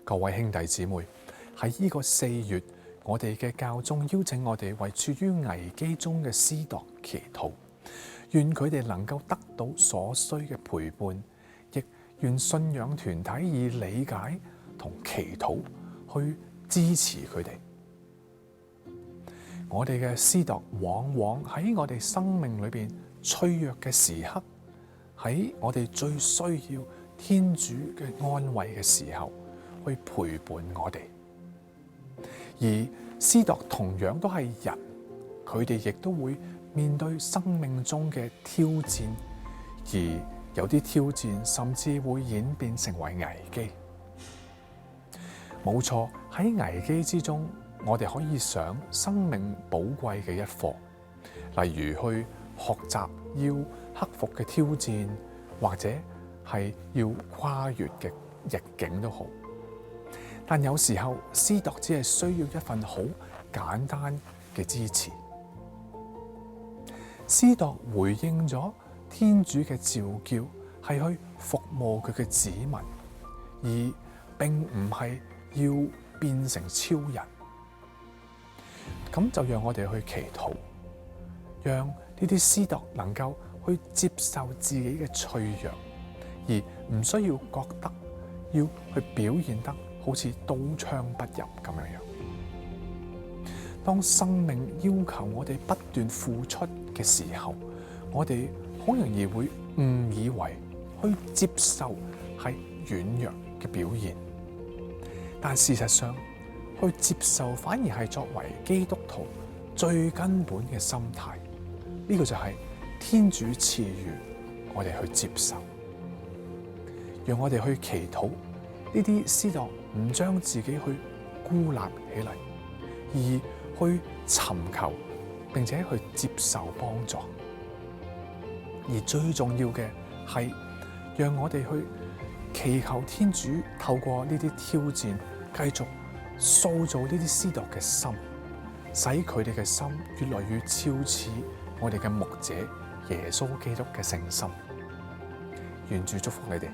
各位兄弟姊妹，喺呢個4月，我哋嘅教宗邀請我哋為處於危機中嘅司鐸祈禱，願佢哋能夠得到所需嘅陪伴，亦願信仰團體以理解同祈禱去支持佢哋。我哋嘅司鐸往往喺我哋生命裏邊脆弱嘅時刻，喺我哋最需要天主嘅安慰嘅時候，去陪伴我哋。而司鐸同樣都係人，佢哋亦都會面對生命中嘅挑戰，而有啲挑戰甚至會演變成為危機。冇錯，喺危機之中，我哋可以上生命寶貴嘅一課，例如去學習要克服嘅挑戰，或者係要跨越嘅逆境都好。但有時候，司鐸只係需要一份好簡單嘅支持。司鐸回應咗天主嘅召叫，係去服務佢嘅子民，而並唔係要變成超人。咁就讓我哋去祈禱，讓呢啲司鐸能夠去接受自己嘅脆弱，而唔需要覺得要去表現得好似刀槍不入咁樣。當生命要求我哋不斷付出嘅時候，我哋好容易會誤以為去接受係軟弱嘅表現，但事實上，去接受反而係作為基督徒最根本嘅心態。呢個就係天主賜予我哋去接受，讓我哋去祈禱呢啲司鐸唔將自己去孤立起嚟，而去尋求並且去接受幫助。而最重要嘅係讓我哋去祈求天主透過呢啲挑戰繼續塑造呢啲司鐸嘅心，使佢哋嘅心越來越超似我哋嘅牧者耶穌基督嘅聖心。願主祝福你哋。